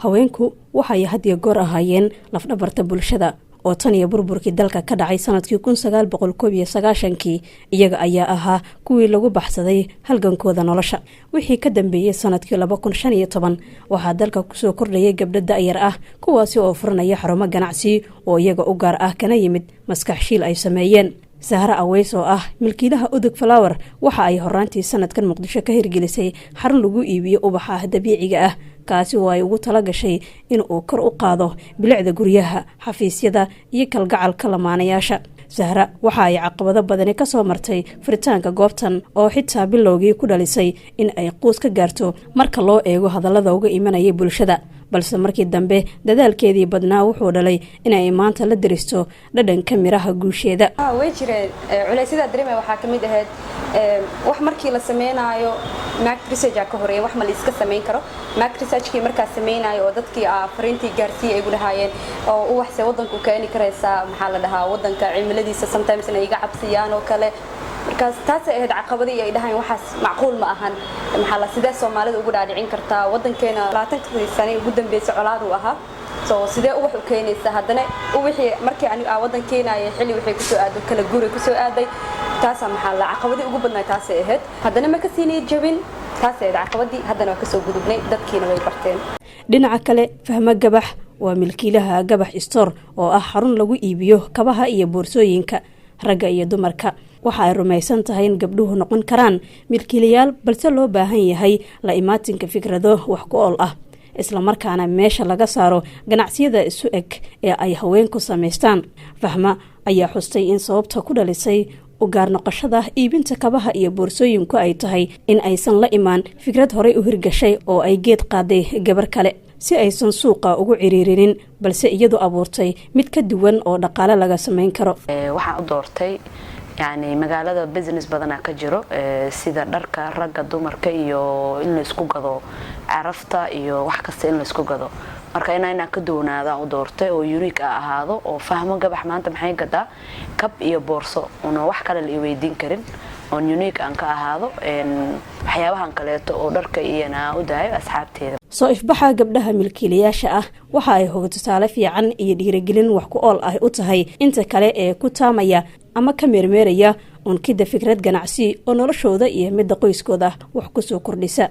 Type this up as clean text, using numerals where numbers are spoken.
haweenku waxay had iyo goor ahaayeen lafdhabarta bulshada oo tan iyo burburkii dalka ka dhacay sanadkii 1991 iyaga ayaa ahaa kuwii lagu baxsaday halgankooda nolosha wixii ka dambeeyay sanadkii 2015 waxaa dalka ku soo kordhayay gabdho da'yar ah kuwaasi oo furanaya xarumo ganacsi oo iyaga u gaar ah kana yimid maskax shiil ay sameeyeen Sahra Aweys oo ah milkiilaha Udug Flower waxa ay horaantii sanadkan Muqdisho ka hirgelisay xarun lagu iibiyo ubaxa dabiiciga ah kaasi oo ay ugu tala gashay in uu kor u qaado bilicda guryaha xafiisyada iyo kalgacalka lamaanayaasha Sahra waxa ay caqabado badan ka soo martay furitaanka goobtan oo xitaa bilowgii ku dhalisay in ay qoys ka gaarto marka loo eego hadallada uga imanayay bulshada balse markii dambe dadaalkeedii badnaa wuxuu dhalay in ay maanta la diristo dhadhanka miraha guusheeda way jireen culaysyada dareemay waxa kamid ahayd wax markii la sameeynaayo market research ka horeeyay wax ma la iska sameyn karo market researchkii markaa sameeynaayo oo dadkii fariintii gaarsiiyay ay gudahayeen oo wax se wadanku keeni karaysa maxaa la dhahaa wadanka cimiladiisa sometimes inay iga cabsiyaan oo kale markaas taas ay ahayd caqabadii ay dhahayn waxaas macquul ma ahan maxaa la sidee Soomaalida ugu dhaadhicin kartaa wadankeena 20 sano ugu dambeysay colaad u ahaa soo sidee wax u keenaysa haddana wixii markii aniga wadankeena ay xilli wixii ku soo aado kala guur ku soo aaday taas maxaa la caqabadii ugu badnaa taas ay ahayd haddana ma ka siinay jabin taas ay caqabadii haddana ka soo gudubnay dadkiina way barteen dhinaca kale Fahma Gabax waa milkiilaha Gabax Store oo ah xarun lagu iibiyo kabaha iyo boorsooyinka ragga iyo dumarka waxa ay rumaysan tahay in gabdhuhu noqon karaan milkiilayaal balse loo baahan yahay la imaatinka fikrado wax ku ool ah isla markaana meesha laga saaro ganacsiyada isu eg ee ay haweenku sameystaan Fahma ayaa xustay in sababta ku dhalisay u gaar noqoshada iibinta kabaha iyo boorsooyinku ay tahay in aysan la imaan fikrad horey u hirgashay oo ay geed qaaday gabar kale si aysan suuqa ugu ciriirinin balse iyadu abuurtay mid ka duwan oo dhaqaale laga sameyn karo waxaan u doortay يعني magaalada business badana ka jiro sida dharka ragga dumarka iyo in la isku gado carafta iyo wax kasta in la isku gado marka inaan ka doonaada u doortay oo unique ahaado oo Fahmo Gabax maanta maxay gadaa kab iyo boorso oo wax kale la weydiin karin oo unique aan ka ahaado waxyaabahan kaleeto oo dharka iyana u daayo asxaabteeda soo ifbaxa gabdhaha milkiilayaasha ah waxa ay hoga tusaale fiican iyo dhiirigelin wax ku ool ah u tahay inta kale ee ku taamaya ama ka meermeeraya unkida fikrad ganacsi oo noloshooda iyo midda qoyskooda wax ku soo kordhisa